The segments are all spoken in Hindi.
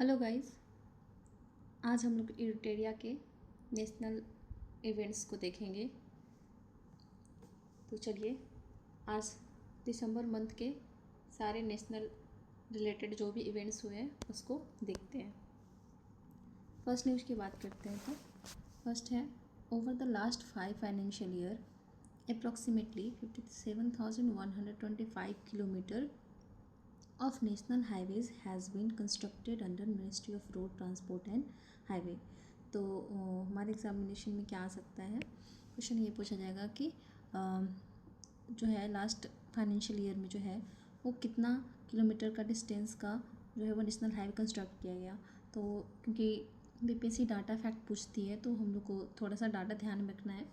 Hello guys. आज हम लोग इरिटेरिया के नेशनल इवेंट्स को देखेंगे। तो चलिए आज दिसंबर मंथ के सारे नेशनल रिलेटेड जो भी इवेंट्स हुए हैं उसको देखते हैं। फर्स्ट न्यूज़ की बात करते हैं तो फर्स्ट है, over the last 5 financial year approximately 57,125 kilometre of national highways has been constructed under Ministry of Road Transport and Highway। तो हमारे एग्जामिनेशन में क्या आ सकता है, क्वेश्चन ये पूछा जाएगा कि जो है लास्ट फाइनेंशियल ईयर में जो है वो कितना किलोमीटर का डिस्टेंस का जो है वो नेशनल हाईवे कंस्ट्रक्ट किया गया। तो क्योंकि बीपीएससी डाटा फैक्ट पूछती है तो हम लोग को थोड़ा सा डाटा ध्यान में रखना है।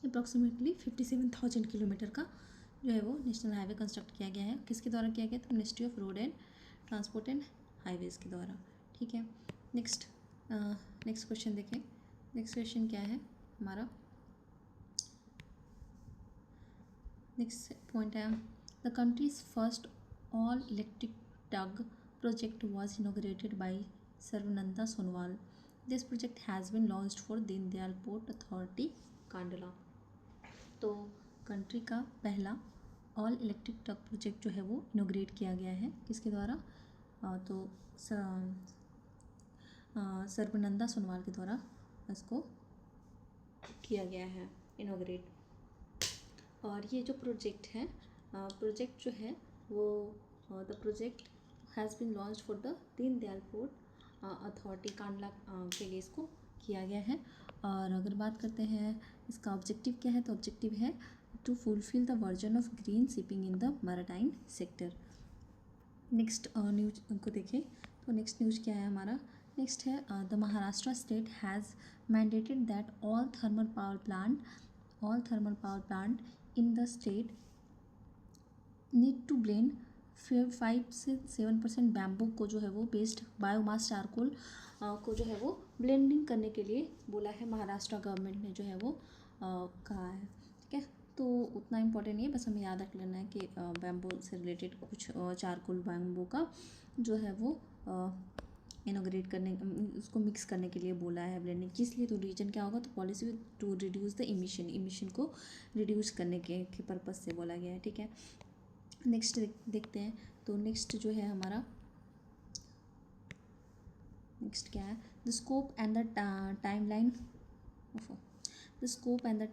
अप्रॉक्सीमेटली 57,000 किलोमीटर का जो है वो नेशनल हाईवे कंस्ट्रक्ट किया गया है। किसके द्वारा किया गया? तो ministry of road and transport and highways के द्वारा। ठीक है, नेक्स्ट क्वेश्चन देखें। नेक्स्ट क्वेश्चन क्या है हमारा? नेक्स्ट पॉइंट है, the country's first all electric tug project was inaugurated by Sarbananda Sonowal. This project has been launched for Deendayal port authority Kandla. तो कंट्री का पहला ऑल इलेक्ट्रिक ट्रक प्रोजेक्ट जो है वो इनोग्रेट किया गया है। किसके द्वारा? तो सर्बानंद सोनोवाल के द्वारा इसको किया गया है इनोग्रेट। और ये जो प्रोजेक्ट है प्रोजेक्ट जो है वो the project has been launch for the Deendayal port authority Kandla के लिए इसको किया गया है। और अगर बात करते हैं इसका ऑब्जेक्टिव क्या है, तो ऑब्जेक्टिव है to fulfil the version of green shipping in the maritime sector. Next news को देखें तो नेक्स्ट न्यूज़ क्या है हमारा? नेक्स्ट है, the Maharashtra state has mandated that all thermal power plant in the state need to blend 5 से 7% बैम्बू को जो है वो बेस्ड बायोमास चारकोल को जो है वो ब्लेंडिंग करने के लिए बोला है। महाराष्ट्र गवर्नमेंट ने जो है वो कहा है। ठीक है, तो उतना इम्पोर्टेंट नहीं है, बस हमें याद रख लेना है कि बैम्बू से रिलेटेड कुछ चारकोल बैम्बू का जो है वो इनोग्रेट करने उसको मिक्स करने के लिए बोला है ब्लेंडिंग। किस लिए? तो रीजन क्या होगा? तो policy to reduce the emission को रिड्यूस करने के पर्पज़ से बोला गया है। ठीक है, नेक्स्ट देखते हैं। तो नेक्स्ट जो है हमारा नेक्स्ट क्या है? The scope and the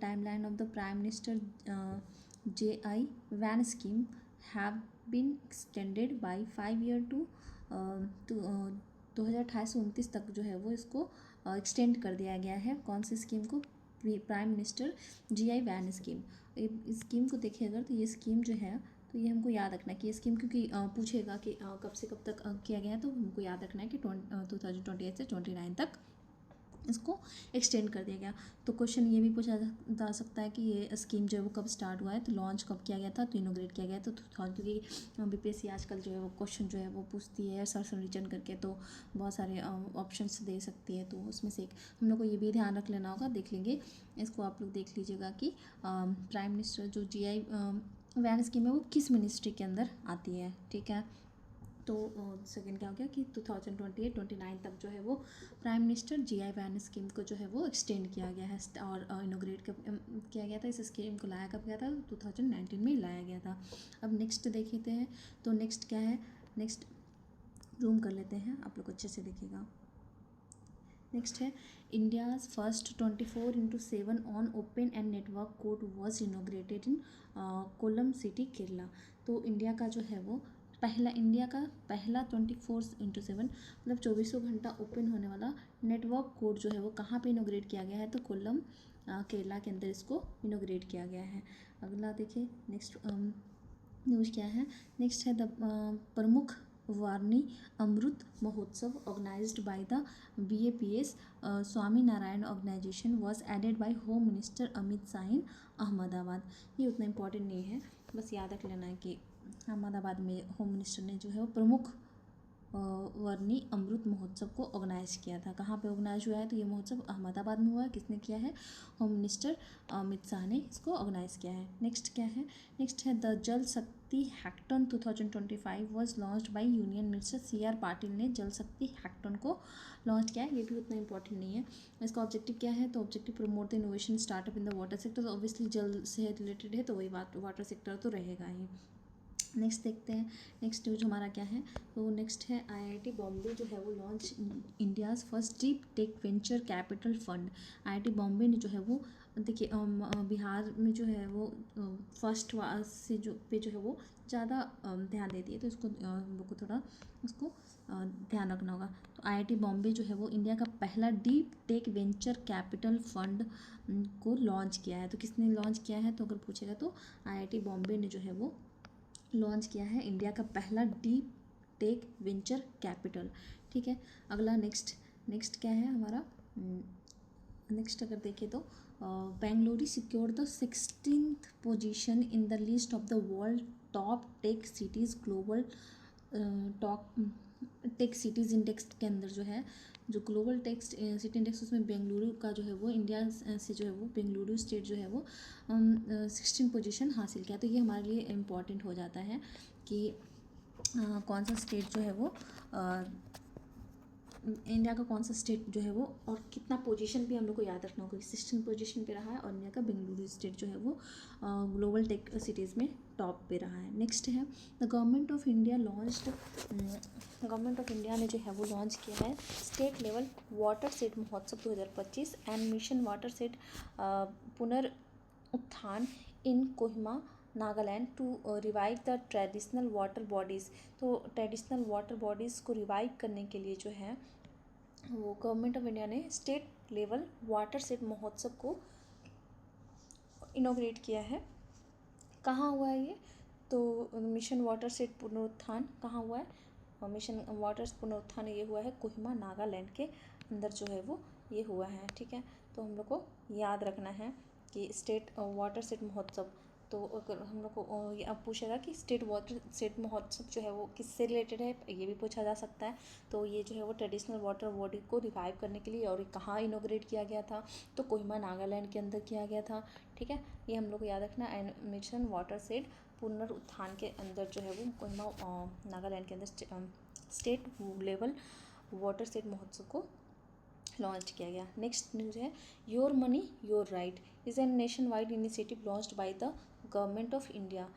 timeline of the Prime Minister J.I. Van scheme have been extended by 5 year to 2028 से 29 तक जो है वो इसको एक्सटेंड कर दिया गया है। कौन सी स्कीम को? Prime minister J.I. Van scheme. इस स्कीम को देखिए अगर, तो ये स्कीम जो है तो ये हमको याद रखना है कि ये स्कीम क्योंकि पूछेगा कि कब से कब तक किया गया है, तो हमको याद रखना है कि 2028 से 29 तक इसको एक्सटेंड कर दिया गया। तो क्वेश्चन ये भी पूछा जा सकता है कि ये स्कीम जो है वो कब स्टार्ट हुआ है, तो लॉन्च कब किया गया था, तो इनोग्रेट किया गया था। तो क्योंकि बीपीएससी आजकल जो है वो क्वेश्चन जो है वो पूछती है सर्च रिटर्न करके, तो बहुत सारे ऑप्शंस दे सकती है। तो उसमें से एक हम लोग को ये भी ध्यान रख लेना होगा। देख लेंगे इसको, आप लोग देख लीजिएगा कि प्राइम मिनिस्टर जो J.I. वैन स्कीम है वो किस मिनिस्ट्री के अंदर आती है। ठीक है, तो सेकेंड क्या हो गया कि 2028-29 तक जो है वो prime minister J.I. Van scheme को जो है वो एक्सटेंड किया गया है और इनोग्रेट किया गया था। इस स्कीम को लाया कब गया था? 2019 में लाया गया था। अब नेक्स्ट देखते हैं, तो नेक्स्ट क्या है? नेक्स्ट जूम कर लेते हैं, आप लोग अच्छे से देखिएगा। नेक्स्ट है, India's first 24/7 on open and network court was inaugurated in Kollam city Kerala. तो इंडिया का जो है वो इंडिया का पहला 24/7 मतलब 24 घंटा ओपन होने वाला नेटवर्क कोड जो है वो कहाँ पे इनोग्रेट किया गया है? तो कोल्लम केरला के अंदर इसको इनोग्रेट किया गया है। अगला देखिए नेक्स्ट न्यूज़ क्या है? नेक्स्ट है द प्रमुख Varni Amrut Mahotsav organised by the BAPS Swami Narayan organisation was added by home minister Amit Shah in Ahmedabad. ये उतना इम्पोर्टेंट नहीं है, बस याद रख लेना है कि अहमदाबाद में होम मिनिस्टर ने जो है वो प्रमुख वर्णी अमृत महोत्सव को ऑर्गेनाइज किया था। कहाँ पे ऑर्गेनाइज हुआ है? तो ये महोत्सव अहमदाबाद में हुआ है। किसने किया है? होम मिनिस्टर अमित शाह ने इसको ऑर्गेनाइज किया है। नेक्स्ट क्या है? नेक्स्ट है द जल शक्ति हैक्टन 2025 was launched by union minister CR Patil ने जल शक्ति हैक्टन को लॉन्च किया है। ये भी उतना इंपॉर्टेंट नहीं है। इसका ऑब्जेक्टिव क्या है? तो objective promote the innovation startup in the water sector. तो ऑब्वियसली जल से रिलेटेड है, तो वही बात वाटर सेक्टर तो रहेगा ही। नेक्स्ट देखते हैं। नेक्स्ट न्यूज हमारा क्या है? तो नेक्स्ट है IIT बॉम्बे जो है वो launch India's first deep tech venture capital fund. IIT Bombay ने जो है वो, देखिए बिहार में जो है वो फर्स्ट से जो है वो ज़्यादा ध्यान देती है, तो इसको हम लोग को थोड़ा उसको ध्यान रखना होगा। तो IIT बॉम्बे जो है वो इंडिया का पहला deep tech venture capital fund को लॉन्च किया है। तो किसने लॉन्च किया है? तो अगर पूछेगा तो IIT बॉम्बे ने जो है वो लॉन्च किया है इंडिया का पहला डीप टेक वेंचर कैपिटल। ठीक है। अगला नेक्स्ट क्या है हमारा? नेक्स्ट अगर देखें तो Bengaluru secure the 16th position in the list of the world top tech cities global top tech cities index के अंदर जो है, जो ग्लोबल टेक सिटी इंडेक्स, उसमें बेंगलुरु का जो है वो इंडिया से जो है वो बेंगलुरु स्टेट जो है वो 16 पोजीशन हासिल किया। तो ये हमारे लिए इम्पॉर्टेंट हो जाता है कि कौन सा स्टेट जो है वो इंडिया का कौन सा स्टेट जो है वो, और कितना पोजीशन भी हम लोग को याद रखना होगा। 16 पोजीशन पे रहा है और इंडिया का बेंगलुरु स्टेट जो है वो ग्लोबल टेक सिटीज़ में टॉप पे रहा है। नेक्स्ट है the government of India government of India ने जो है वो लॉन्च किया है स्टेट लेवल वाटर सेट महोत्सव 2025 and mission watershed Punarutthan in Kohima Nagaland to revive the traditional water bodies. तो ट्रेडिशनल वाटर बॉडीज़ को रिवाइव करने के लिए जो है वो गवर्नमेंट ऑफ इंडिया ने state level watershed Mahotsav को इनॉग्रेट किया है। कहाँ हुआ है ये? तो मिशन वाटर सेट पुनरुत्थान कहाँ हुआ है? मिशन वाटर पुनरुत्थान ये हुआ है कोहिमा नागालैंड के अंदर जो है वो ये हुआ है। ठीक है। तो हम लोग को याद रखना है कि स्टेट वाटर सेट महोत्सव, तो अगर हम लोग को ये अब पूछेगा कि स्टेट वाटर सेट महोत्सव जो है वो किससे रिलेटेड है, ये भी पूछा जा सकता है। तो ये जो है वो ट्रेडिशनल वाटर बॉडी को रिवाइव करने के लिए, और कहाँ इनोग्रेट किया गया था? तो कोहिमा नागालैंड के अंदर किया गया था। ठीक है। ये हम लोग को याद रखना। एंड मिशन वाटर सेट पुनरुत्थान के अंदर जो है वो कोहिमा नागालैंड के अंदर state level watershed Mahotsav को लॉन्च किया गया। नेक्स्ट न्यूज है your money your right is an nation wide initiative launched by the government of India.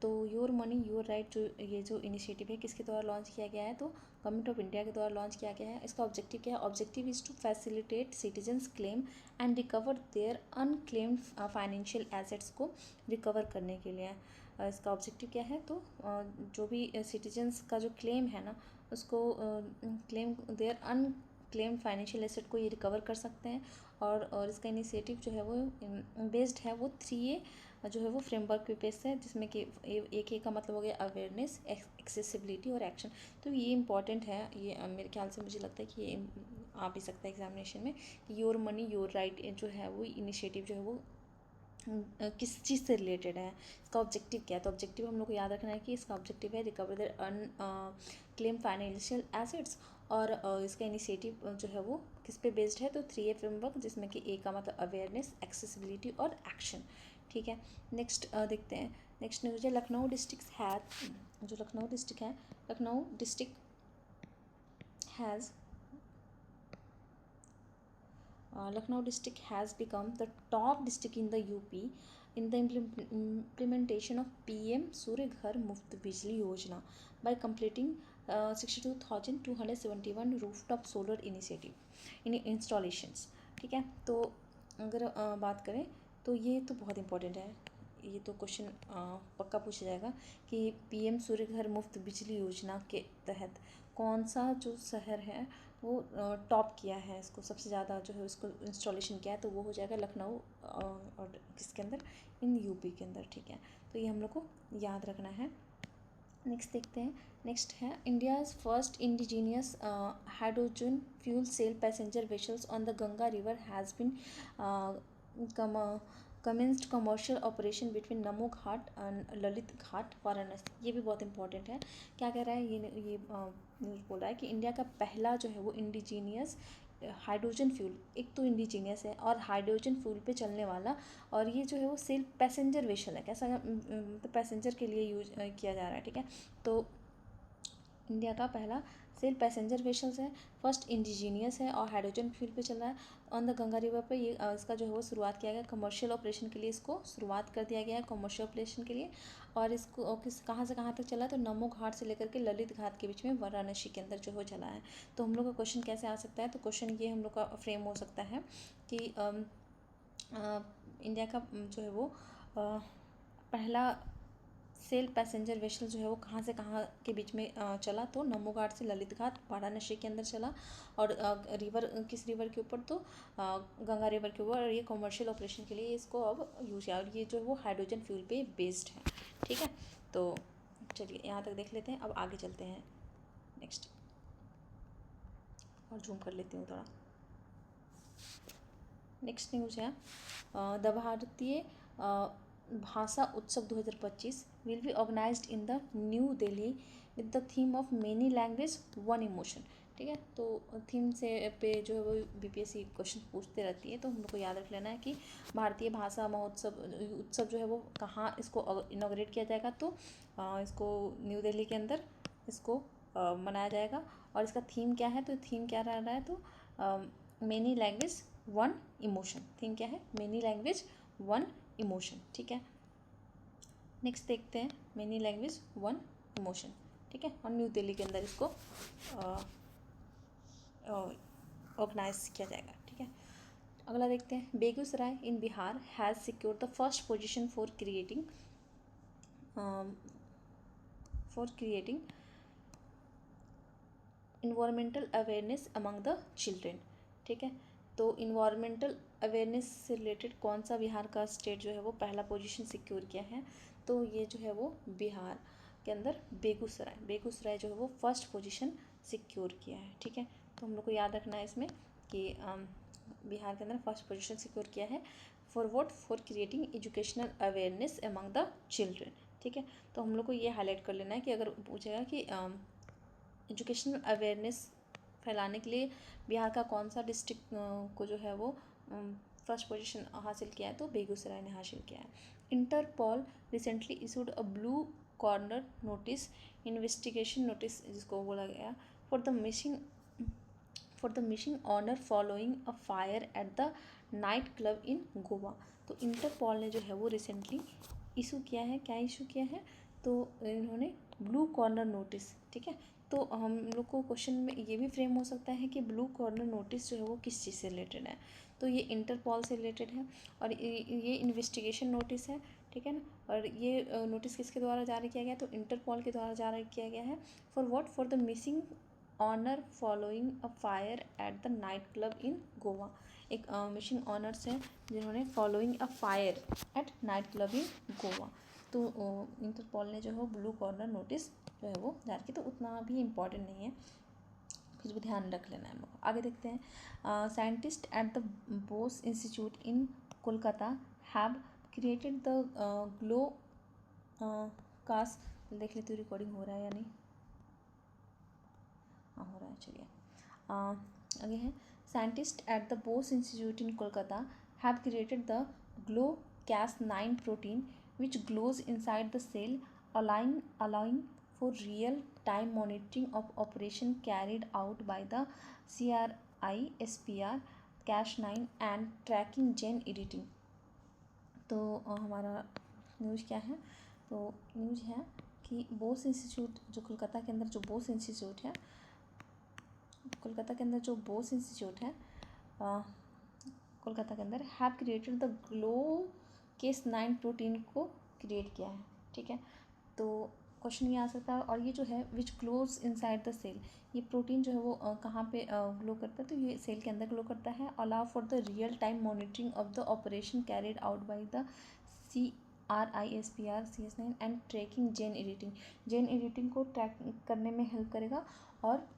तो योर मनी योर राइट जो इनिशिएटिव है किसके द्वारा लॉन्च किया गया है? तो गवर्नमेंट ऑफ इंडिया के द्वारा लॉन्च किया गया है। इसका ऑब्जेक्टिव क्या है? Objective is to facilitate citizens claim and recover their unclaimed financial assets को रिकवर करने के लिए। इसका ऑब्जेक्टिव क्या है? तो जो भी सिटीजन्स का जो क्लेम है ना, उसको claim their unclaimed financial asset को ये रिकवर कर सकते हैं। और इसका इनिशिएटिव जो है वो बेस्ड है वो 3A जो है वो फ्रेमवर्क पे बेस्ड है, जिसमें कि एक का मतलब हो गया अवेयरनेस, एक्सेसिबिलिटी और एक्शन। तो ये इंपॉर्टेंट है। ये मेरे ख्याल से मुझे लगता है कि ये आ भी सकता है एग्जामिनेशन में कि योर मनी योर राइट जो है वो इनिशिएटिव जो है वो किस चीज़ से रिलेटेड है, इसका ऑब्जेक्टिव क्या है? तो ऑब्जेक्टिव हम लोग को याद रखना है कि इसका ऑब्जेक्टिव है recover their claim financial assets, और इसका इनिशिएटिव जो है वो किस पे बेस्ड है? तो 3A फ्रेमवर्क, जिसमें कि A का मतलब अवेयरनेस, एक्सेसिबिलिटी और एक्शन। ठीक है। नेक्स्ट देखते हैं। नेक्स्ट न्यूज है लखनऊ डिस्ट्रिक्ट है, जो लखनऊ डिस्ट्रिक्ट है, Lucknow district has Lucknow district has become the top district in the UP in the implementation of PM Surya Ghar Muft Bijli Yojana by completing 62,271 rooftop solar initiative in installations। ठीक है। तो अगर बात करें तो ये तो बहुत इंपॉर्टेंट है, ये तो क्वेश्चन पक्का पूछा जाएगा कि PM सूर्य घर मुफ्त बिजली योजना के तहत कौन सा जो शहर है वो टॉप किया है, इसको सबसे ज़्यादा जो है उसको इंस्टॉलेशन किया है, तो वो हो जाएगा लखनऊ और किसके अंदर? इन UP के अंदर। ठीक है। तो ये हम लोग को याद रखना है। नेक्स्ट देखते हैं। नेक्स्ट है India's first indigenous hydrogen fuel cell passenger vessels on the Ganga river has been commenced commercial operation between Namo Ghat and Lalit Ghat Varanasi. ये भी बहुत इंपॉर्टेंट है। क्या कह रहा है ये न्यूज़ बोल रहा है कि इंडिया का पहला जो है वो इंडिजीनियस हाइड्रोजन फ्यूल, एक तो इंडिजीनियस है और हाइड्रोजन फ्यूल पे चलने वाला, और ये जो है वो सिर्फ पैसेंजर वेसल है। कैसा मतलब पैसेंजर के लिए यूज किया जा रहा है, ठीक है। तो इंडिया का पहला सिर्फ पैसेंजर वेसल्स है, फर्स्ट इंडिजीनियस है और हाइड्रोजन फ्यूल पे चल रहा है ऑन द गंगा रिवर पे। ये इसका जो है वो शुरुआत किया गया कमर्शियल ऑपरेशन के लिए, इसको शुरुआत कर दिया गया है कमर्शियल ऑपरेशन के लिए। और इसको किस कहाँ से कहाँ तक चला है, तो नमो घाट से लेकर के ललित घाट के बीच में वाराणसी के अंदर जो हो चला है। तो हम लोग का क्वेश्चन कैसे आ सकता है, तो क्वेश्चन ये हम लोग का फ्रेम हो सकता है कि इंडिया का जो है वो पहला सेल पैसेंजर वेसल जो है वो कहाँ से कहाँ के बीच में चला, तो नमो घाट से ललित घाट वाराणसी के अंदर चला। और रिवर किस रिवर के ऊपर, तो गंगा रिवर के ऊपर। और ये कमर्शियल ऑपरेशन के लिए इसको अब यूज किया, और ये जो है वो हाइड्रोजन फ्यूल पे बेस्ड है, ठीक है। तो चलिए यहाँ तक देख लेते हैं, अब आगे चलते हैं नेक्स्ट, और जूम कर लेती हूँ थोड़ा। नेक्स्ट न्यूज़ है द भारतीय Bhasha Utsav 2025 will be organised in the New Delhi with the theme of many language one emotion, ठीक है। तो थीम से पे जो है वो बीपीएससी क्वेश्चन पूछते रहती है, तो हम लोग को याद रख लेना है कि भारतीय भाषा महोत्सव उत्सव जो है वो कहाँ इसको इनॉग्रेट किया जाएगा, तो इसको न्यू दिल्ली के अंदर इसको मनाया जाएगा। और इसका थीम क्या है, तो थीम क्या रह रहा है, तो many language one emotion. Theme क्या है, मेनी लैंग्वेज वन इमोशन, ठीक है। नेक्स्ट देखते हैं मेनी लैंग्वेज वन इमोशन, ठीक है। और न्यू दिल्ली के अंदर इसको ऑर्गेनाइज किया जाएगा, ठीक है। अगला देखते हैं, Begusarai in Bihar has secured the first position for creating environmental awareness among the children, ठीक है। तो इन्वायरमेंटल अवेयरनेस से रिलेटेड कौन सा बिहार का स्टेट जो है वो पहला पोजीशन सिक्योर किया है, तो ये जो है वो बिहार के अंदर बेगूसराय जो है वो फर्स्ट पोजीशन सिक्योर किया है, ठीक है। तो हम लोग को याद रखना है इसमें कि बिहार के अंदर फर्स्ट पोजीशन सिक्योर किया है for what, for creating educational awareness among the children, ठीक है। तो हम लोग को ये हाईलाइट कर लेना है कि अगर पूछेगा कि एजुकेशनल अवेयरनेस फैलाने के लिए बिहार का कौन सा डिस्ट्रिक्ट को जो है वो फर्स्ट पोजीशन हासिल किया है, तो बेगूसराय ने हासिल किया है। Interpol recently issued a blue corner notice, investigation notice जिसको बोला गया, for the missing owner following a fire at the night club in Goa. तो इंटरपोल ने जो है वो रिसेंटली इशू किया है, क्या इशू किया है, तो इन्होंने ब्लू कॉर्नर नोटिस, ठीक है। तो हम लोग को क्वेश्चन में ये भी फ्रेम हो सकता है कि ब्लू कॉर्नर नोटिस जो है वो किस चीज़ से रिलेटेड है, तो ये इंटरपोल से रिलेटेड है, और ये इन्वेस्टिगेशन नोटिस है, ठीक है ना। और ये नोटिस किसके द्वारा जारी किया गया, तो इंटरपोल के द्वारा जारी किया गया है, for what, for the missing owner following a fire at the night club in Goa. एक मिसिंग ऑनर्स हैं जिन्होंने following a fire at night club in Goa, तो इंटरपोल ने जो है ब्लू कॉर्नर नोटिस जो है वो जारी की। तो उतना भी इम्पॉर्टेंट नहीं है, फिर भी ध्यान रख लेना है हम लोग। आगे देखते हैं, scientist at the Bose institute in Kolkata have created the glow cast, देख लेते रिकॉर्डिंग हो रहा है या नहीं, हाँ हो रहा है, चलिए आगे है, scientist at the Bose institute in Kolkata have created the glow Cas9 protein which glows inside the cell, allowing for real-time monitoring of operation carried out by the CRISPR Cas9 and tracking gene editing। तो हमारा न्यूज़ क्या है, तो न्यूज़ है कि बोस इंस्टीट्यूट जो कोलकाता के अंदर जो बोस इंस्टीट्यूट है, कोलकाता के अंदर जो बोस इंस्टीट्यूट है कोलकाता के अंदर have created the glow Cas9 protein को क्रिएट किया है, ठीक है। तो क्वेश्चन ये आ सकता है, और ये जो है विच ग्लोज इनसाइड द सेल, ये प्रोटीन जो है वो कहाँ पे ग्लो करता है, तो ये सेल के अंदर ग्लो करता है। Allow for the real time monitoring of the operation carried out by the CRISPR Cas9 and tracking gene editing को ट्रैक करने में हेल्प करेगा, और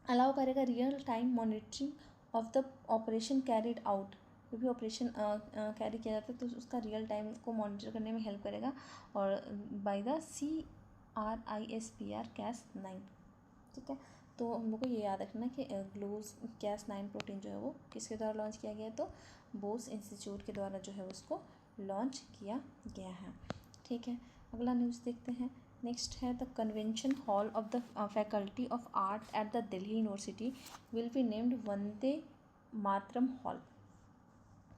अलाउ करेगा real time monitoring of the operation carried out जो भी ऑपरेशन कैरी किया जाता है तो उसका रियल टाइम को मॉनिटर करने में हेल्प करेगा, और बाय द CRISPR Cas9, ठीक है। तो हम लोग को ये याद रखना कि ग्लूकोज Cas9 प्रोटीन जो है वो किसके द्वारा लॉन्च किया गया है, तो बोस इंस्टीट्यूट के द्वारा जो है उसको लॉन्च किया गया है, ठीक है। अगला न्यूज़ देखते हैं। नेक्स्ट है the convention hall of the faculty of art at the Delhi university will be named Vande Mataram hall.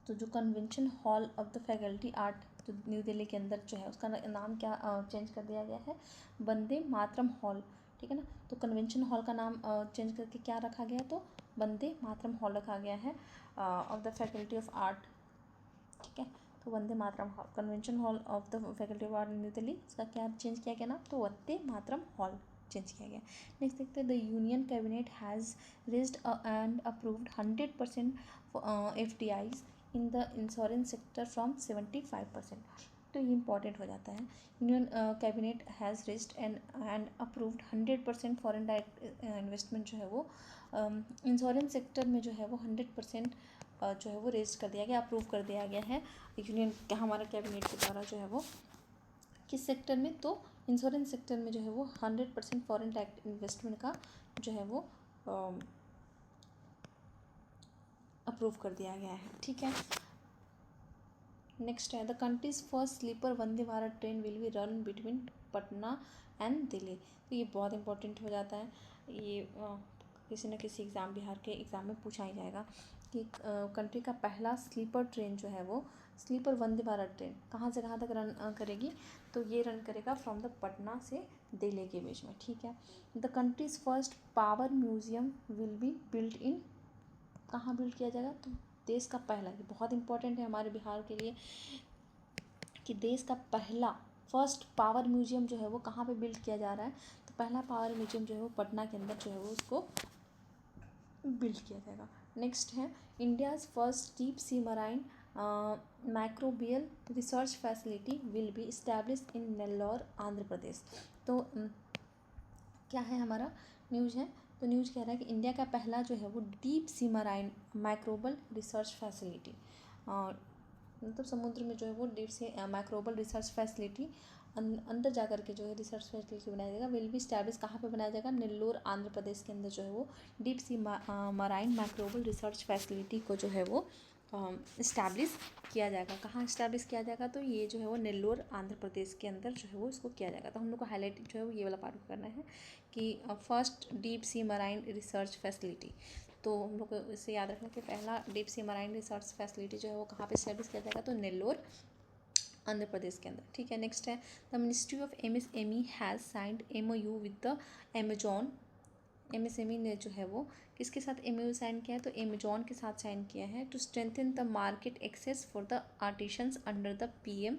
तो जो convention hall of the faculty art जो न्यू दिल्ली के अंदर जो है उसका नाम क्या चेंज कर दिया गया है, वंदे मातरम हॉल, ठीक है ना। तो कन्वेंशन हॉल का नाम चेंज करके क्या रखा गया, तो वंदे मातरम हॉल रखा गया है of the faculty of art, ठीक है। तो Vande Mataram hall, convention hall of the faculty of art New Delhi, इसका क्या चेंज किया गया ना, तो वंदे मातरम हॉल चेंज किया गया। नेक्स्ट देखते हैं the union cabinet has raised and approved 100% FDIs in the insurance sector from 75%। तो ये इंपॉर्टेंट हो जाता है। Union cabinet has raised and approved 100% foreign direct investment जो है वो इंश्योरेंस सेक्टर में जो है वो 100% जो है वो रेज कर दिया गया, अप्रूव कर दिया गया है यूनियन हमारे कैबिनेट के द्वारा जो है वो किस सेक्टर में, तो इंश्योरेंस सेक्टर में जो है वो 100% फॉरेन डायरेक्ट इन्वेस्टमेंट का जो है वो अप्रूव कर दिया गया है, ठीक है। नेक्स्ट है the country's first sleeper Vande Bharat train will be run between Patna and Delhi. तो ये बहुत इंपॉर्टेंट हो जाता है, ये किसी न किसी एग्ज़ाम, बिहार के एग्ज़ाम में पूछा ही जाएगा कि कंट्री का पहला स्लीपर ट्रेन जो है वो स्लीपर वंदे भारत ट्रेन कहाँ से कहाँ तक रन करेगी, तो ये रन करेगा फ्रॉम द पटना से दिल्ली के बीच में, ठीक है। The country's first power museum will be built in, कहाँ बिल्ड किया जाएगा, तो देश का पहला, ये बहुत इंपॉर्टेंट है हमारे बिहार के लिए कि देश का पहला फर्स्ट पावर म्यूजियम जो है वो कहाँ पे बिल्ड किया जा रहा है, तो पहला पावर म्यूजियम जो है वो पटना के अंदर जो है वो उसको बिल्ड किया जाएगा। नेक्स्ट है India's first deep sea marine microbial research facility will be established in Nellore Andhra Pradesh. तो क्या है हमारा न्यूज़ है, तो न्यूज़ कह रहा है कि इंडिया का पहला जो है वो deep sea marine microbial research facility, मतलब समुद्र में जो है वो डीप से माइक्रोबल रिसर्च फैसिलिटी अंदर जा कर के जो है रिसर्च फैसिलिटी बनाया जाएगा, विल बी स्टैब्लिश कहाँ पे बनाया जाएगा, नेल्लोर आंध्र प्रदेश के अंदर जो है वो deep sea marine microbial research facility को जो है वो इस्टेब्लिश किया जाएगा। कहाँ इस्टेब्लिश किया जाएगा, तो ये जो है वो नेल्लोर आंध्र प्रदेश के अंदर जो है वो इसको किया जाएगा। तो हम लोग को हाईलाइट जो है वो ये वाला पार्ट करना है कि first deep sea marine research facility, तो हम लोग को इससे याद रखना कि पहला deep sea marine research facility जो है वो कहाँ पे इस्टेब्लिश किया जाएगा, तो नेल्लोर आंध्र प्रदेश के अंदर, ठीक है। नेक्स्ट है the ministry of MSME has signed MOU with the Amazon. MSME ने जो है वो किसके साथ MOU साइन किया है, तो अमेजॉन के साथ साइन किया है to strengthen the market access for the artisans under the PM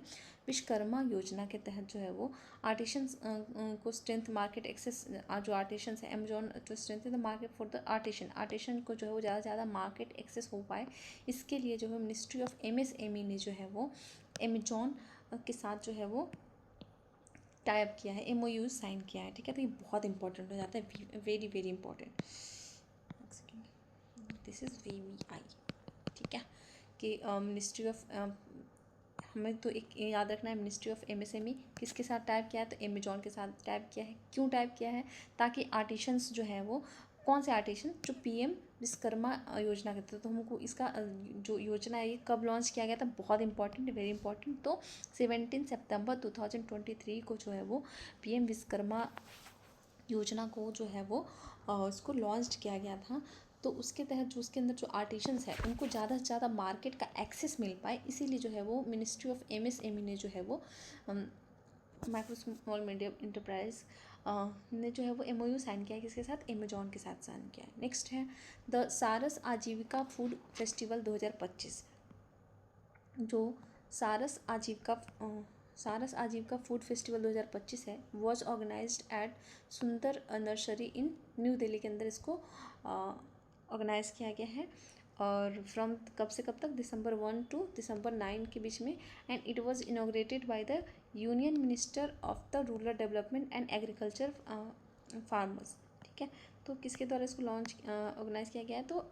Vishwakarma Yojana के तहत जो है वो आर्टिशंस को स्ट्रेंथ मार्केट एक्सेस, जो आर्टिशंस है Amazon to strengthen the market for the artisan को जो है वो ज़्यादा से ज़्यादा मार्केट एक्सेस हो पाए, इसके लिए जो है मिनिस्ट्री ऑफ MSME ने जो है वो अमेजॉन के साथ जो है वो टाइप किया है, MOU साइन किया है, ठीक है। तो ये बहुत इंपॉर्टेंट हो जाता है, very very important. This is VVI, ठीक है, कि मिनिस्ट्री ऑफ हमें तो एक याद रखना है, मिनिस्ट्री ऑफ MSME किसके साथ टाइप किया है, तो अमेजॉन के साथ टाइप किया है। क्यों टाइप किया है, ताकि आर्टिशंस जो है वो कौन से आर्टिशन, जो PM विश्वकर्मा योजना कहते हैं, तो हमको इसका जो योजना है ये कब लॉन्च किया गया था, बहुत इंपॉर्टेंट, वेरी इंपॉर्टेंट, तो 17 सितंबर 2023 को जो है वो PM विश्वकर्मा योजना को जो है वो उसको लॉन्च किया गया था। तो उसके तहत जो उसके अंदर जो आर्टिशंस है उनको ज़्यादा से ज़्यादा मार्केट का एक्सेस मिल पाए, इसीलिए जो है वो मिनिस्ट्री ऑफ MSME ने जो है वो माइक्रो स्मॉल मीडियम इंटरप्राइज ने जो है वो MOU साइन किया है, किसके साथ, अमेजॉन के साथ साइन किया है। नेक्स्ट है द सारस आजीविका फूड फेस्टिवल 2025, जो सारस आजीविका फूड फेस्टिवल 2025 है, वॉज ऑर्गेनाइज्ड एट सुंदर नर्सरी इन न्यू दिल्ली के अंदर इसको ऑर्गेनाइज किया गया है, और फ्रॉम कब से कब तक, दिसंबर 1 to दिसंबर 9 के बीच में, and it was inaugurated by the union minister of the rural development and agriculture farmers, ठीक है। तो किसके द्वारा इसको लॉन्च ऑर्गेनाइज किया गया है, तो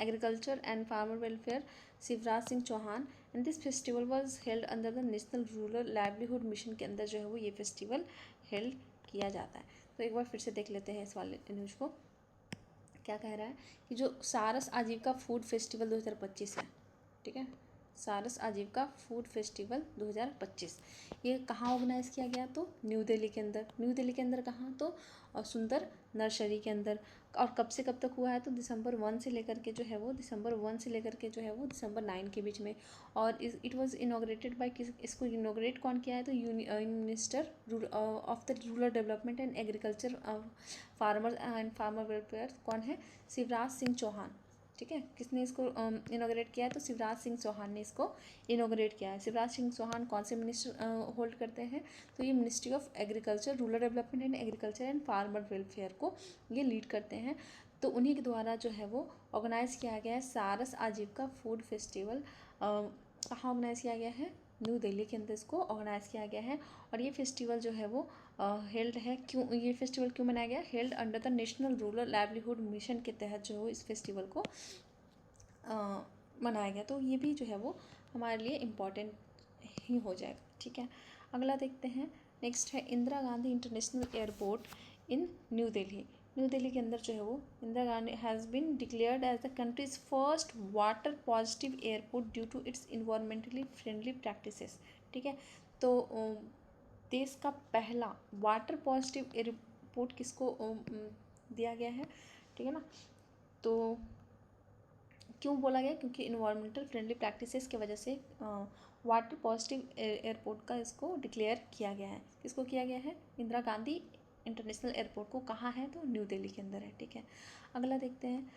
agriculture and farmer welfare Shivraj Singh Chouhan. And this festival was held under the national rural livelihood mission के अंदर जो है वो ये फेस्टिवल हेल्ड किया जाता है। तो एक बार फिर से देख लेते हैं इस वाले न्यूज़ को। क्या कह रहा है कि जो सारस आजीविका फूड फेस्टिवल 2025 है, ठीक है, सारस आजीविका फूड फेस्टिवल 2025 ये कहाँ ऑर्गेनाइज़ किया गया? तो न्यू दिल्ली के अंदर। न्यू दिल्ली के अंदर कहाँ? तो सुंदर नर्सरी के अंदर। और कब से कब तक हुआ है? तो दिसंबर 1 से लेकर के जो है वो दिसंबर 1 से लेकर के जो है वो दिसंबर 9 के बीच में। और इट वाज इनॉग्रेटेड बाय इसको इनॉग्रेट कौन किया है? तो minister of the rural development and agriculture farmer and farmer welfare कौन है? शिवराज सिंह चौहान। ठीक है, किसने इसको इनॉग्रेट किया है? तो शिवराज सिंह चौहान ने इसको इनॉग्रेट किया है। शिवराज सिंह चौहान कौन से मिनिस्टर होल्ड करते हैं? तो ये ministry of agriculture, rural development and agriculture and farmer welfare को ये लीड करते हैं। तो उन्हीं के द्वारा जो है वो ऑर्गेनाइज़ किया गया है सारस आजीविका फूड फेस्टिवल। कहाँ ऑर्गेनाइज़ किया गया है? न्यू दिल्ली के अंदर इसको ऑर्गेनाइज़ किया गया है। और ये फेस्टिवल जो है वो हेल्ड है, क्यों ये फेस्टिवल क्यों मनाया गया? Held under the national rural livelihood mission के तहत जो है इस फेस्टिवल को मनाया गया। तो ये भी जो है वो हमारे लिए इम्पॉर्टेंट ही हो जाएगा। ठीक है, अगला देखते हैं। नेक्स्ट है Indira Gandhi international airport in New Delhi. New Delhi के अंदर जो है वो Indira Gandhi has been declared as the country's first water positive airport due to its environmentally friendly practices. ठीक है, तो देश का पहला वाटर पॉजिटिव एयरपोर्ट किसको दिया गया है? ठीक है ना, तो क्यों बोला गया? क्योंकि इन्वायरमेंटल फ्रेंडली प्रैक्टिसेस की वजह से वाटर पॉजिटिव एयरपोर्ट का इसको डिक्लेयर किया गया है। किसको किया गया है? इंदिरा गांधी इंटरनेशनल एयरपोर्ट को। कहाँ है? तो न्यू दिल्ली के अंदर है। ठीक है, अगला देखते हैं।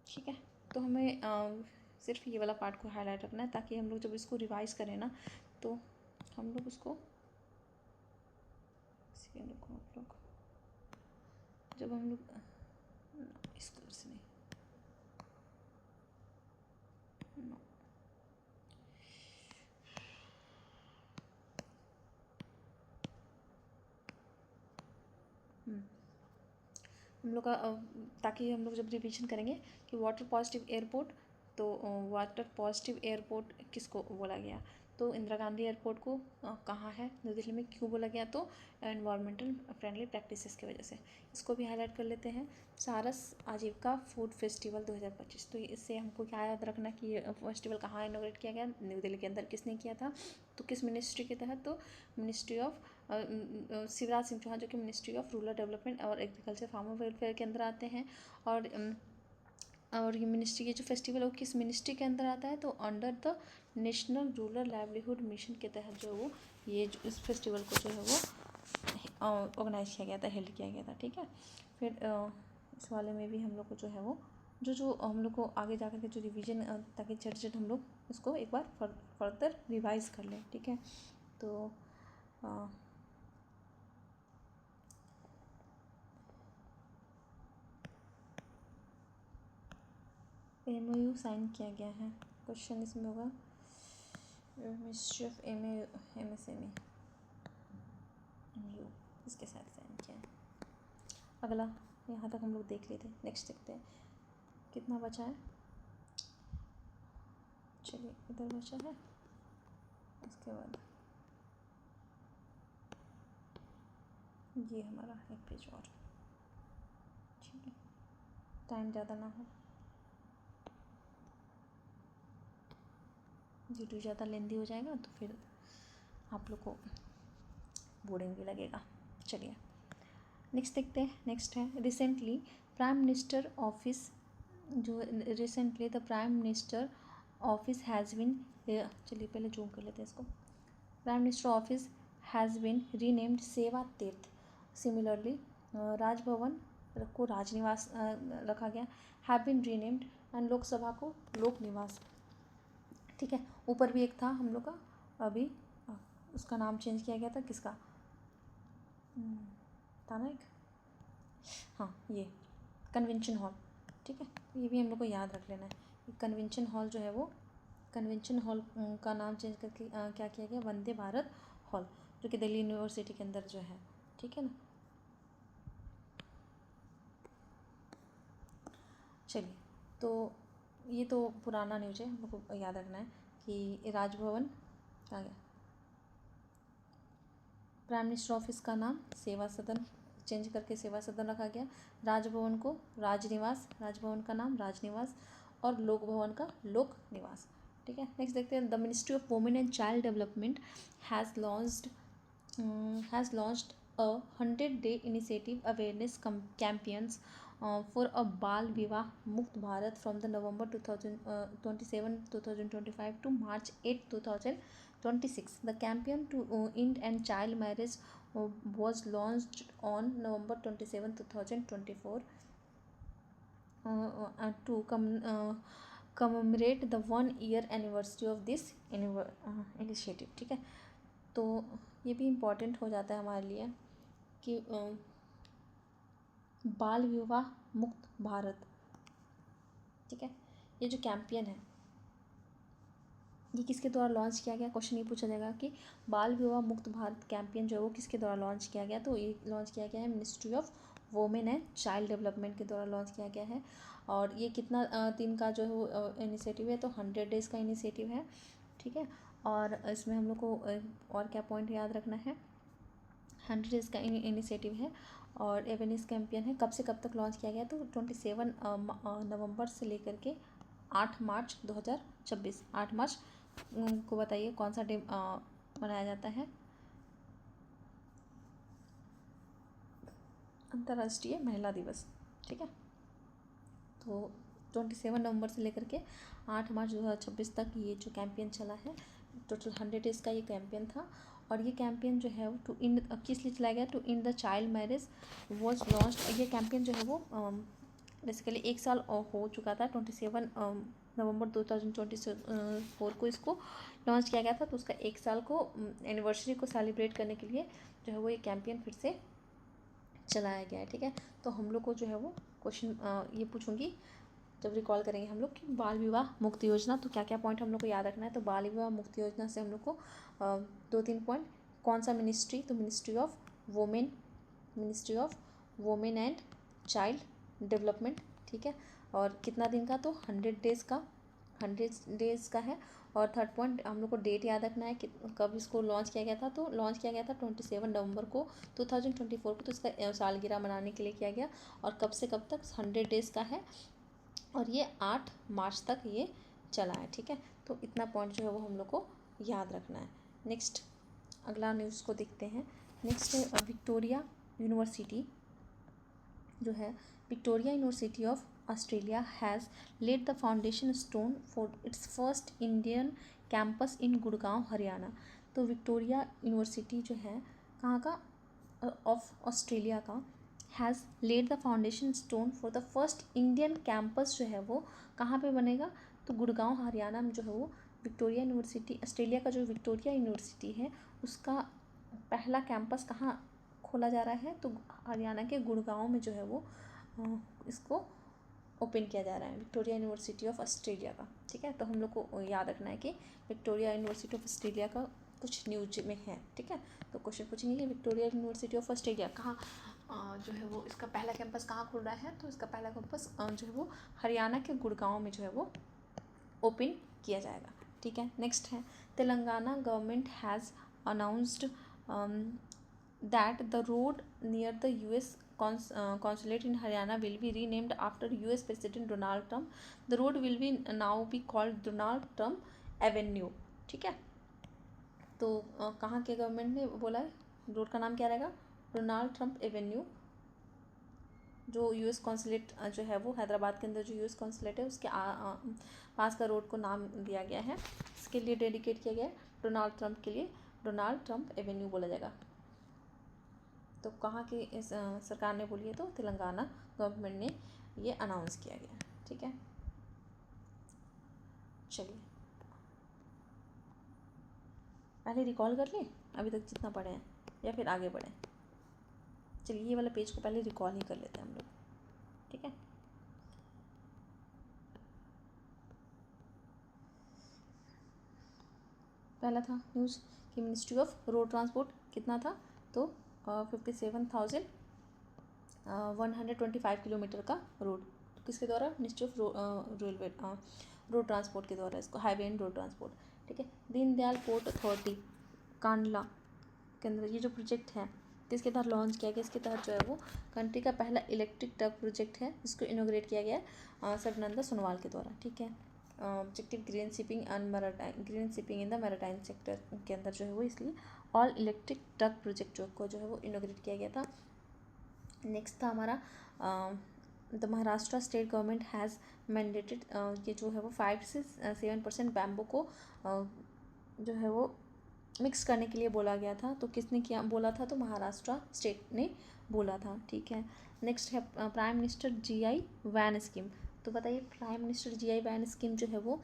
ठीक है, तो हमें सिर्फ ये वाला पार्ट को हाईलाइट रखना है ताकि हम लोग जब इसको रिवाइज करें ना तो हम लोग उसको आप लोग जब हम लोग इस कलर से नहीं no. हम लोग का ताकि हम लोग जब रिवीजन करेंगे कि वाटर पॉजिटिव एयरपोर्ट, तो वाटर पॉजिटिव एयरपोर्ट किसको बोला गया? तो इंदिरा गांधी एयरपोर्ट को कहाँ है? न्यू दिल्ली में। क्यों बोला गया? तो एनवायरमेंटल फ्रेंडली प्रैक्टिसेस की वजह से। इसको भी हाईलाइट कर लेते हैं। सारस आजीविका फूड फेस्टिवल 2025। तो इससे हमको क्या याद रखना कि ये फेस्टिवल कहाँ इनोग्रेट किया गया? न्यू दिल्ली के अंदर। किसने किया था? तो किस मिनिस्ट्री के तहत? तो मिनिस्ट्री ऑफ शिवराज सिंह चौहान, जो कि मिनिस्ट्री ऑफ रूरल डेवलपमेंट और एग्रीकल्चर फार्मर वेलफेयर के अंदर आते हैं। और ये मिनिस्ट्री, ये जो फेस्टिवल है वो किस मिनिस्ट्री के अंदर आता है? तो under the national rural livelihood mission के तहत जो वो ये जो इस फेस्टिवल को जो है वो ऑर्गेनाइज किया गया था, हेल्ड किया गया था। ठीक है, फिर इस वाले में भी हम लोग को जो है वो जो हम लोग को आगे जा कर के जो रिवीजन, ताकि झट हम लोग इसको एक बार फर्दर रिवाइज कर लें। ठीक है, तो MOU साइन किया गया है। क्वेश्चन इसमें होगा मिनिस्ट्री ऑफ MSME MOU इसके साथ साइन किया है। अगला यहाँ तक हम लोग देख लेते हैं। नेक्स्ट देखते हैं कितना बचा है। चलिए, इधर बचा है, इसके बाद ये हमारा एक पेज और। ठीक है, टाइम ज़्यादा ना हो, वीडियो ज़्यादा लेंदी हो जाएगा तो फिर आप लोग को बोरिंग भी लगेगा। चलिए नेक्स्ट देखते हैं। नेक्स्ट है रिसेंटली प्राइम मिनिस्टर ऑफिस, जो recently the prime minister office has been, चलिए पहले जूम कर लेते हैं इसको। Prime minister office has been renamed सेवा तीर्थ। सिमिलरली राजभवन को राजनिवास रखा गया, have been renamed, and Lok Sabha को लोक निवास। ठीक है, ऊपर भी एक था हम लोग का, अभी उसका नाम चेंज किया गया था। किसका था ना एक, हाँ ये कन्वेंशन हॉल। ठीक है, ये भी हम लोग को याद रख लेना है। कन्वेंशन हॉल जो है वो, कन्वेंशन हॉल का नाम चेंज करके क्या किया गया? वंदे भारत हॉल, जो कि दिल्ली यूनिवर्सिटी के अंदर जो है। ठीक है ना, चलिए तो ये तो पुराना न्यूज है, हम लोग को याद रखना है कि राजभवन कहाँ गया, प्राइम मिनिस्टर ऑफिस का नाम सेवा सदन चेंज करके सेवा सदन रखा गया, राजभवन को राजनिवास, राजभवन का नाम राजनिवास, और लोक भवन का लोक निवास। ठीक है, नेक्स्ट देखते हैं। The ministry of women and child development has launched a 100-day initiative awareness campaigns for a बाल विवाह मुक्त Bharat from the November 2025 to March 8, 2026. The campaign to end and child marriage was launched on November 27, 2024 to commemorate the 1-year anniversary of this initiative. ठीक है, तो ये भी इम्पॉर्टेंट हो जाता है हमारे लिए कि बाल विवाह मुक्त भारत। ठीक है, ये जो कैंपेन है ये किसके द्वारा लॉन्च किया गया, क्वेश्चन ये पूछा जाएगा कि बाल विवाह मुक्त भारत कैंपेन जो है वो किसके द्वारा लॉन्च किया गया। तो ये लॉन्च किया गया है ministry of women and child development के द्वारा लॉन्च किया गया है। और ये कितना दिन का जो है वो इनिशिएटिव है, तो 100 डेज़ का इनिशिएटिव है। ठीक है, और इसमें हम लोग को और क्या पॉइंट याद रखना है, 100 डेज़ का इनिशिएटिव है और अवेयरनेस कैंपेन है। कब से कब तक लॉन्च किया गया, तो 27 नवंबर से लेकर के 8 मार्च 2026। 8 मार्च को बताइए कौन सा डे मनाया जाता है, अंतर्राष्ट्रीय महिला दिवस। ठीक है, तो 27 नवंबर से लेकर के 8 मार्च 2026 तक ये जो कैंपेन चला है, टोटल 100 डेज़ का ये कैंपेन था। और ये कैंपेन जो है वो टू इन किस लिए चलाया गया, to end the child marriage was launched. ये कैंपेन जो है वो बेसिकली 1 साल हो चुका था, 27 नवंबर 2024 को इसको लॉन्च किया गया था। तो उसका 1 साल को एनिवर्सरी को सेलिब्रेट करने के लिए जो है वो ये कैंपेन फिर से चलाया गया है। ठीक है, तो हम लोग को जो है वो क्वेश्चन ये पूछूंगी जब रिकॉल करेंगे हम लोग कि बाल विवाह मुक्त योजना, तो क्या क्या पॉइंट हम लोग को याद रखना है। तो बाल विवाह मुक्त योजना से हम लोग को 2-3 पॉइंट, कौन सा मिनिस्ट्री, तो ministry of women and child development. ठीक है, और कितना दिन का, तो 100 डेज़ का है। और थर्ड पॉइंट हम लोग को डेट याद रखना है कि कब इसको लॉन्च किया गया था। तो लॉन्च किया गया था 27 नवंबर को 2024 को, तो इसका सालगिरह मनाने के लिए किया गया। और कब से कब तक, 100 डेज़ का है और ये 8 मार्च तक ये चला है। ठीक है, तो इतना पॉइंट जो है वो हम लोग को याद रखना है। नेक्स्ट अगला न्यूज़ को देखते हैं। नेक्स्ट है विक्टोरिया यूनिवर्सिटी जो है, Victoria university of Australia has laid the foundation stone for its first Indian campus in Gurgaon Haryana. तो विक्टोरिया यूनिवर्सिटी जो है कहाँ का, ऑफ ऑस्ट्रेलिया का, has laid the foundation stone for the first Indian campus जो है वो कहाँ पे बनेगा, तो गुड़गांव हरियाणा में जो है वो विक्टोरिया यूनिवर्सिटी, ऑस्ट्रेलिया का जो विक्टोरिया यूनिवर्सिटी है उसका पहला कैंपस कहाँ खोला जा रहा है, तो हरियाणा के गुड़गांव में जो है वो इसको ओपन किया जा रहा है, विक्टोरिया यूनिवर्सिटी ऑफ ऑस्ट्रेलिया का। ठीक है, तो हम लोग को याद रखना है कि विक्टोरिया यूनिवर्सिटी ऑफ ऑस्ट्रेलिया का कुछ न्यूज में है। ठीक है, तो क्वेश्चन पूछेंगे कि विक्टोरिया यूनिवर्सिटी ऑफ ऑस्ट्रेलिया कहाँ जो है वो इसका पहला कैंपस कहाँ खुल रहा है, तो इसका पहला कैंपस जो है वो हरियाणा के गुड़गांव में जो है वो ओपन किया जाएगा। ठीक है, नेक्स्ट है Telangana government has announced that the road near the US consulate in Haryana will be renamed after US President Donald Trump. The road will be now be called Donald Trump Avenue. ठीक है, तो कहाँ के गवर्नमेंट ने बोला है रोड का नाम क्या रहेगा, डोनाल्ड ट्रम्प एवेन्यू। जो यूएस कॉन्सुलेट जो है वो हैदराबाद के अंदर जो यूएस कॉन्सुलेट है उसके पास का रोड को नाम दिया गया है, इसके लिए डेडिकेट किया गया है डोनाल्ड ट्रम्प के लिए, डोनाल्ड ट्रम्प एवेन्यू बोला जाएगा। तो कहाँ की इस सरकार ने बोली है, तो तेलंगाना गवर्नमेंट ने ये अनाउंस किया गया। ठीक है, चलिए पहले रिकॉल कर लें अभी तक जितना पढ़े हैं या फिर आगे बढ़ें। चलिए ये वाला पेज को पहले रिकॉल ही कर लेते हैं हम लोग। ठीक है, पहला था न्यूज़ कि मिनिस्ट्री ऑफ रोड ट्रांसपोर्ट कितना था, तो 57,125 किलोमीटर का रोड किसके द्वारा? Ministry of railway road transport के द्वारा, इसको हाईवे एंड रोड ट्रांसपोर्ट, ठीक है। दीनदयाल पोर्ट अथॉरिटी कांडला के अंदर ये जो प्रोजेक्ट है किसके तहत लॉन्च किया गया? इसके तहत जो है वो कंट्री का पहला इलेक्ट्रिक ट्रक प्रोजेक्ट है, इसको इनोग्रेट किया गया है सर्बानंद सोनोवाल के द्वारा, ठीक है। Objective green shipping and green shipping in the maritime sector के अंदर जो है वो इसलिए ऑल इलेक्ट्रिक ट्रक प्रोजेक्ट को जो है वो इनोग्रेट किया गया था। नेक्स्ट था हमारा the Maharashtra state government has mandated, ये जो है वो 5 से 7% बैम्बू को जो है वो मिक्स करने के लिए बोला गया था। तो किसने किया बोला था? तो महाराष्ट्र स्टेट ने बोला था, ठीक है। नेक्स्ट है prime minister GI van scheme. तो बताइए prime minister GI van scheme जो है वो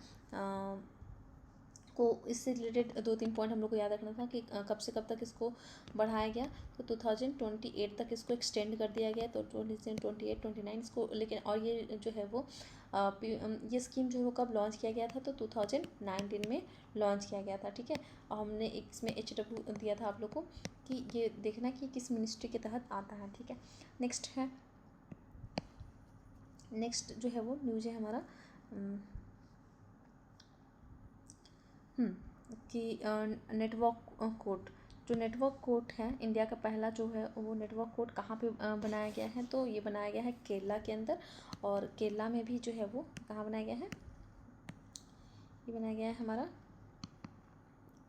को इससे रिलेटेड 2-3 पॉइंट हम लोग को याद रखना था कि कब से कब तक इसको बढ़ाया गया। तो 2028 तक इसको एक्सटेंड कर दिया गया। तो 2028, 29 इसको, लेकिन और ये जो है वो ये स्कीम जो है वो कब लॉन्च किया गया था? तो 2019 में लॉन्च किया गया था, ठीक है। और हमने इसमें HW दिया था आप लोग को कि ये देखना कि किस मिनिस्ट्री के तहत आता है, ठीक है। नेक्स्ट जो है वो न्यूज़ है हमारा कि नेटवर्क कोड, जो नेटवर्क कोड है इंडिया का पहला जो है वो नेटवर्क कोड कहाँ पे बनाया गया है? तो ये बनाया गया है केरला के अंदर। और केरला में भी जो है वो कहाँ बनाया गया है? ये बनाया गया है हमारा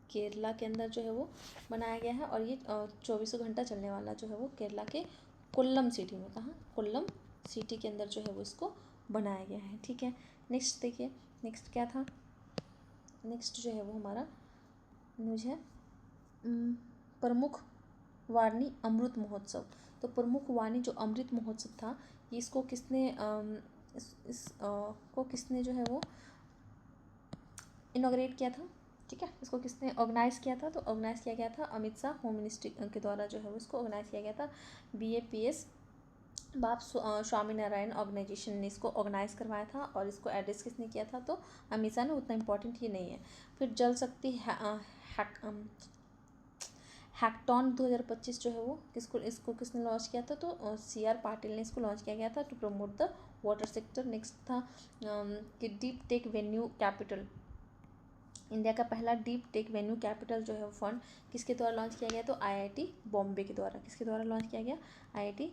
केरला के अंदर जो है वो बनाया गया है। और ये 24 घंटा चलने वाला जो है वो केरला के कोल्लम सिटी में, कहाँ? कोल्लम सिटी के अंदर जो है वो इसको बनाया गया है, ठीक है। नेक्स्ट देखिए, नेक्स्ट क्या था? नेक्स्ट जो है वो हमारा न्यूज है प्रमुख वाणी अमृत महोत्सव। तो प्रमुख वाणी जो अमृत महोत्सव था, ये इसको किसने को किसने जो है वो इनॉग्रेट किया था, ठीक है। इसको किसने ऑर्गेनाइज़ किया था? तो ऑर्गेनाइज़ किया गया था अमित शाह होम मिनिस्ट्री के द्वारा जो है वो इसको ऑर्गेनाइज़ किया गया था। BAPS बाप स्वामीनारायण ऑर्गेनाइजेशन ने इसको ऑर्गेनाइज़ करवाया था। और इसको एड्रेस किसने किया था? तो अमित शाह ने। उतना इम्पोर्टेंट ये नहीं है। फिर जल शक्ति हैकटॉन 2025 जो है वो इसको किसने लॉन्च किया था? तो CR पाटिल ने इसको लॉन्च किया गया था to promote the water sector. नेक्स्ट था कि deep tech venue capital, India का पहला डीप टेक वेन्यू कैपिटल जो है फंड किसके द्वारा लॉन्च किया गया? तो IIT बॉम्बे के द्वारा। किसके द्वारा लॉन्च किया गया? IIT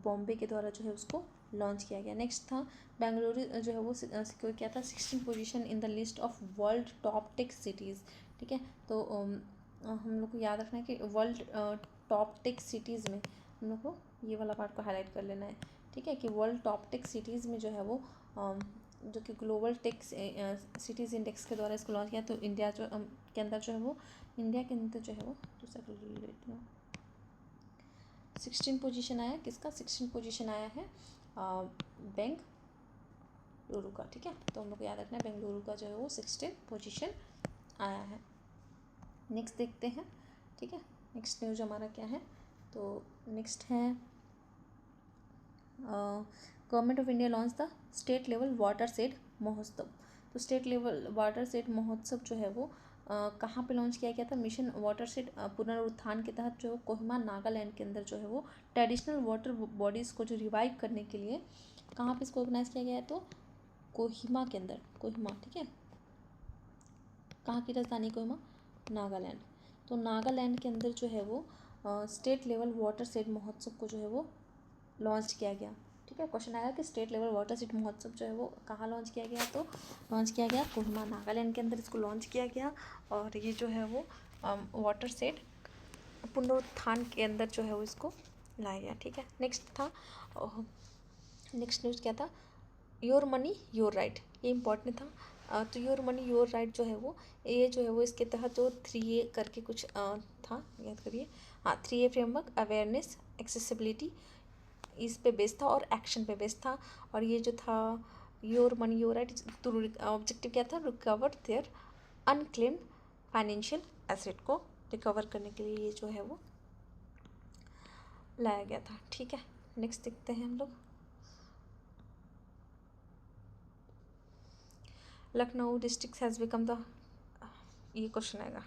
बॉम्बे के द्वारा जो है उसको लॉन्च किया गया। नेक्स्ट था बेंगलुरु जो है वो सिक्योर किया था 16 position in the list of world top tech cities, ठीक है। तो हम लोग को याद रखना है कि वर्ल्ड टॉप टेक सिटीज़ में हम लोग को ये वाला पार्ट को हाईलाइट कर लेना है, ठीक है, कि वर्ल्ड टॉप टेक सिटीज़ में जो है वो जो कि ग्लोबल टेक सिटीज़ इंडेक्स के द्वारा इसको लॉन्च किया। तो इंडिया जो के अंदर जो है वो इंडिया के अंदर जो है वो दूसरा कर लेती हूँ 16 पोजीशन आया। किसका 16 पोजीशन आया है? बेंगलुरु का, ठीक है। तो हम लोग को याद रखना है बेंगलुरु का जो है वो 16 पोजीशन आया है। नेक्स्ट देखते हैं, ठीक है। नेक्स्ट न्यूज़ हमारा क्या है? तो नेक्स्ट है government of India launch the state level water said महोत्सव। तो स्टेट लेवल वाटर सेड महोत्सव जो है वो कहाँ पे लॉन्च किया गया था? मिशन वाटर सेड पुनरुत्थान के तहत जो कोहिमा नागालैंड के अंदर जो है वो ट्रेडिशनल वाटर बॉडीज़ को जो रिवाइव करने के लिए कहाँ पे इसको ऑर्गेनाइज किया गया है? तो कोहिमा के अंदर, कोहिमा, ठीक है। कहाँ की राजधानी? कोहिमा, नागालैंड। तो नागालैंड के अंदर जो है वो स्टेट लेवल वाटर सेड महोत्सव को जो है वो लॉन्च किया गया, ठीक है। क्वेश्चन आएगा कि स्टेट लेवल वाटर सेड महोत्सव जो है वो कहाँ लॉन्च किया गया? तो लॉन्च किया गया कोहिमा नागालैंड के अंदर इसको लॉन्च किया गया। और ये जो है वो वाटर सेड पुनरुत्थान के अंदर जो है वो इसको लाया गया, ठीक है। नेक्स्ट था नेक्स्ट न्यूज़ क्या था? योर मनी योर राइट, ये इम्पॉर्टेंट था। तो योर मनी योर राइट जो है वो ये जो है वो इसके तहत जो 3A करके कुछ था, याद करिए। हाँ, 3A फ्रेमवर्क अवेयरनेस, एक्सेसिबिलिटी, इस पे बेस्ड था और एक्शन पे बेस्ड था। और ये जो था योर मनी योर राइट, तो ऑब्जेक्टिव क्या था? Recover their unclaimed financial asset को रिकवर करने के लिए ये जो है वो लाया गया था, ठीक है। नेक्स्ट देखते हैं हम लोग Lucknow district has become the, ये क्वेश्चन आएगा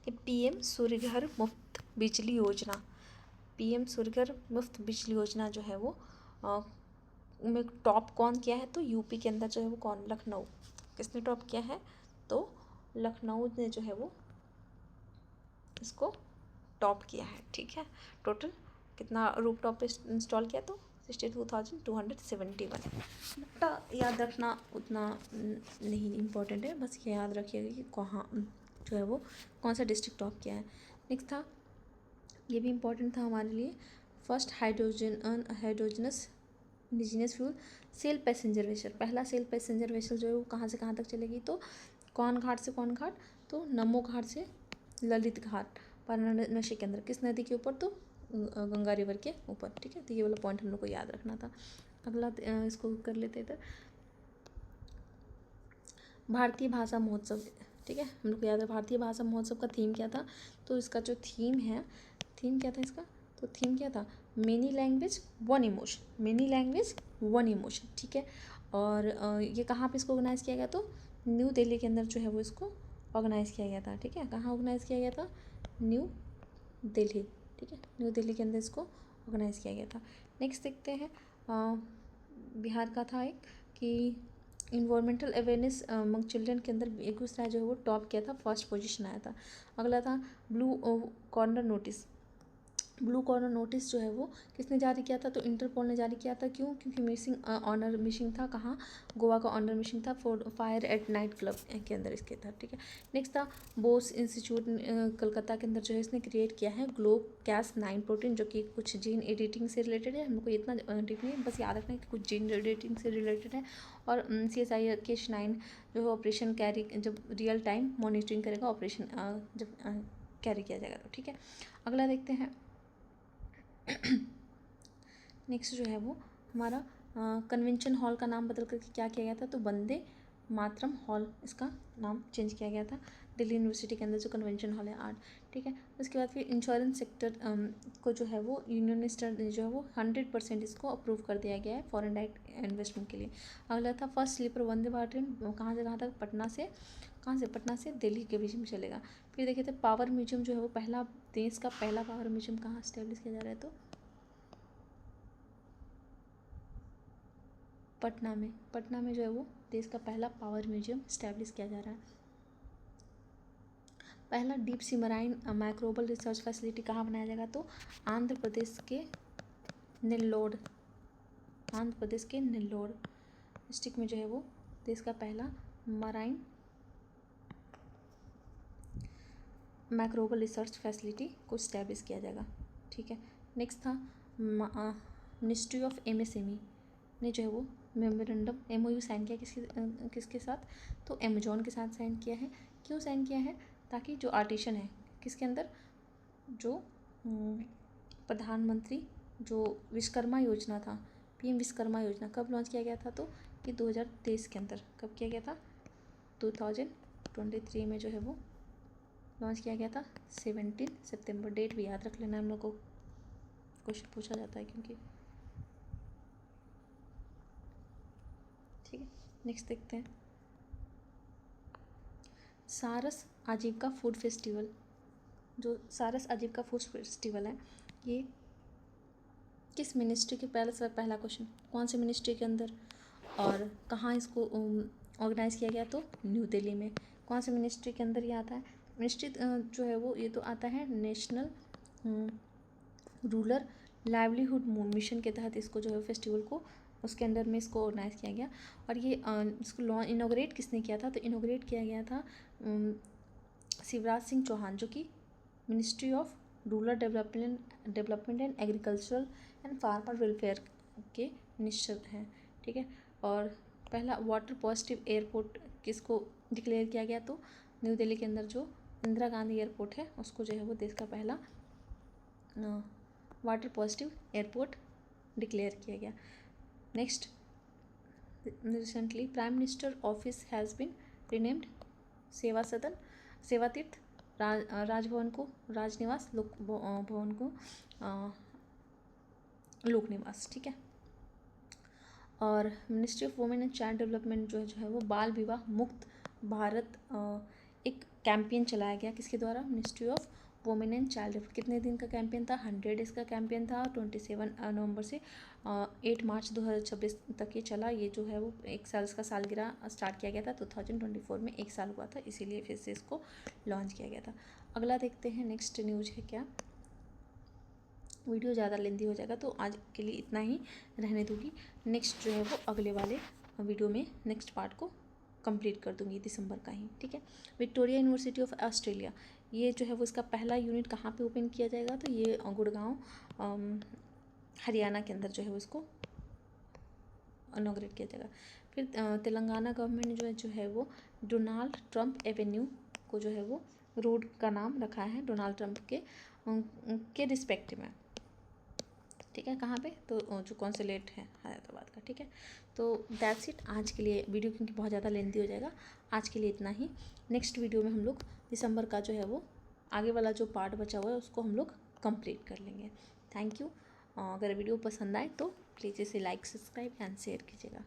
कि PM सूर्य घर मुफ्त बिजली योजना PM सूर्यघर मुफ्त बिजली योजना जो है वो में टॉप कौन किया है, तो यूपी के अंदर जो है वो कौन, लखनऊ, किसने टॉप किया है, तो लखनऊ ने जो है वो इसको टॉप किया है। ठीक है, टोटल कितना रूफ टॉप इंस्टॉल किया, तो 62,271। बटा याद रखना उतना नहीं इम्पोर्टेंट है, बस ये याद रखिएगा कि कहाँ जो है वो कौन सा डिस्ट्रिक्ट टॉप किया है। नेक्स्ट था, ये भी इम्पोर्टेंट था हमारे लिए, first hydrogenous indigenous fuel cell passenger vessel. पहला सेल पैसेंजर वेसल जो है वो कहाँ से कहाँ तक चलेगी, तो कौन घाट से कौन घाट, तो नमो घाट से ललित घाट, वाराणसी के अंदर, किस नदी के ऊपर, तो गंगा रिवर के ऊपर। ठीक है, तो ये वाला पॉइंट हम लोग को याद रखना था। अगला इसको कर लेते थे, भारतीय भाषा महोत्सव। ठीक है, हम लोग को याद है भारतीय भाषा महोत्सव का थीम क्या था, तो इसका जो थीम है, थीम क्या था इसका, तो थीम क्या था, many language one emotion, many language one emotion. ठीक है, और ये कहाँ पे इसको ऑर्गेनाइज़ किया गया, तो न्यू दिल्ली के अंदर जो है वो इसको ऑर्गेनाइज़ किया गया था। ठीक है, कहाँ ऑर्गेनाइज़ किया गया था, न्यू दिल्ली। ठीक है, न्यू दिल्ली के अंदर इसको ऑर्गेनाइज़ किया गया था। नेक्स्ट देखते हैं, बिहार का था एक कि इन्वायरमेंटल अवेयरनेस अमंग चिल्ड्रन के अंदर बेगूसराय जो है वो टॉप किया था, फर्स्ट पोजीशन आया था। अगला था blue corner notice. Blue corner notice जो है वो किसने जारी किया था, तो इंटरपोल ने जारी किया था। क्यों, क्योंकि मिसिंग ऑनर मिसिंग था, कहाँ, गोवा का ऑनर मिसिंग था, for fire at night club के अंदर इसके था। ठीक है, नेक्स्ट था बोस इंस्टीट्यूट कलकत्ता के अंदर जो है इसने क्रिएट किया है ग्लोब कैस 9 प्रोटीन, जो कि कुछ जीन एडिटिंग से रिलेटेड है। हमको इतना डीप नहीं, बस याद रखना है कि कुछ जीन एडिटिंग से रिलेटेड है। और CSI केश 9 जो है ऑपरेशन कैरी, जब रियल टाइम मॉनिटरिंग करेगा ऑपरेशन जब कैरी किया जाएगा। तो ठीक है, अगला देखते हैं। नेक्स्ट जो है वो हमारा कन्वेंशन हॉल का नाम बदल करके क्या किया गया था, तो वंदे मातरम हॉल इसका नाम चेंज किया गया था, दिल्ली यूनिवर्सिटी के अंदर जो कन्वेंशन हॉल है 8। ठीक है, उसके बाद फिर इंश्योरेंस सेक्टर को जो है वो यूनियन मिनिस्टर जो है वो 100% इसको अप्रूव कर दिया गया है फॉरेन डायरेक्ट इन्वेस्टमेंट के लिए। अगला था first sleeper Vande Bharat train कहाँ से कहाँ तक, पटना से दिल्ली के बीच में चलेगा। फिर देखे थे पावर म्यूजियम जो है वो पहला, देश का पहला पावर म्यूजियम कहाँ स्टैब्लिश किया जा रहा है, तो पटना में जो है वो देश का पहला पावर म्यूजियम स्टैब्लिश किया जा रहा है। पहला deep sea marine microbial research facility कहाँ बनाया जाएगा, तो आंध्र प्रदेश के नेल्लोर डिस्ट्रिक्ट में जो है वो देश का पहला मराइन माइक्रोबल रिसर्च फैसिलिटी को स्टैब्लिश किया जाएगा। ठीक है, नेक्स्ट था मिनिस्ट्री ऑफ MSME ने जो है वो मेमोरेंडम MOU साइन किया किसके साथ, तो अमेजोन के साथ साइन किया है। क्यों साइन किया है, ताकि जो आर्टिशन है किसके अंदर, जो प्रधानमंत्री जो विश्वकर्मा योजना था, PM विश्वकर्मा योजना कब लॉन्च किया गया था, तो ये 2023 के अंदर कब किया गया था, 2023 में जो है वो लॉन्च किया गया था 17 सितंबर। डेट भी याद रख लेना, हम लोग को क्वेश्चन पूछा जाता है क्योंकि। ठीक है, नेक्स्ट देखते हैं, सारस आजीविका फूड फेस्टिवल। जो सारस आजीविका फूड फेस्टिवल है ये किस मिनिस्ट्री के, पहला क्वेश्चन कौन से मिनिस्ट्री के अंदर और कहाँ इसको ऑर्गेनाइज़ किया गया, तो न्यू दिल्ली में। कौन से मिनिस्ट्री के अंदर ये आता है, मिनिस्ट्री जो है वो ये तो आता है नेशनल रूरल लाइवलीहुड मिशन के तहत इसको जो है फेस्टिवल को उसके अंडर में इसको ऑर्गेनाइज़ किया गया। और ये इसको इनोग्रेट किसने किया था, तो इनोग्रेट किया गया था शिवराज सिंह चौहान, जो कि ministry of rural development and agricultural and farmer welfare के मिनिस्टर हैं। ठीक है, और पहला वाटर पॉजिटिव एयरपोर्ट किसको डिक्लेयर किया गया, तो न्यू दिल्ली के अंदर जो इंदिरा गांधी एयरपोर्ट है उसको जो है वो देश का पहला वाटर पॉजिटिव एयरपोर्ट डिक्लेयर किया गया। Next, recently prime minister office has been renamed Seva Teerth Raj Bhavan को राजनिवास, भवन को लोक निवास। ठीक है, और ministry of women and child development जो है वो बाल विवाह मुक्त भारत एक कैंपेन चलाया गया किसके द्वारा, ministry of women and child development कितने दिन का कैंपेन था? 100 डेज़ का कैंपेन था। 27 नवंबर से 8 मार्च 2026 तक ये चला। ये जो है वो 1 साल का सालगिरह स्टार्ट किया गया था 2024 में, 1 साल हुआ था, इसीलिए फिर से इसको लॉन्च किया गया था। अगला देखते हैं, नेक्स्ट न्यूज़ है क्या। वीडियो ज़्यादा लेंथी हो जाएगा तो आज के लिए इतना ही रहने दूँगी। नेक्स्ट जो है वो अगले वाले वीडियो में नेक्स्ट पार्ट को कंप्लीट कर दूँगी दिसंबर का ही, ठीक है। विक्टोरिया यूनिवर्सिटी ऑफ ऑस्ट्रेलिया, ये जो है वो इसका पहला यूनिट कहाँ पे ओपन किया जाएगा? तो ये गुड़गांव हरियाणा के अंदर जो है वो इसको इनॉग्रेट किया जाएगा। फिर तेलंगाना गवर्नमेंट जो है वो डोनाल्ड ट्रंप एवेन्यू को जो है वो रोड का नाम रखा है डोनाल्ड ट्रंप के रिस्पेक्ट में, ठीक है। कहाँ पे? तो जो कॉन्सुलेट है हैदराबाद का, ठीक है। तो दैट्स इट आज के लिए वीडियो, क्योंकि बहुत ज़्यादा लेंथी हो जाएगा। आज के लिए इतना ही। नेक्स्ट वीडियो में हम लोग दिसंबर का जो है वो आगे वाला जो पार्ट बचा हुआ है उसको हम लोग कंप्लीट कर लेंगे। Thank you. अगर वीडियो पसंद आए तो प्लीज़ इसे लाइक, सब्सक्राइब एंड शेयर कीजिएगा।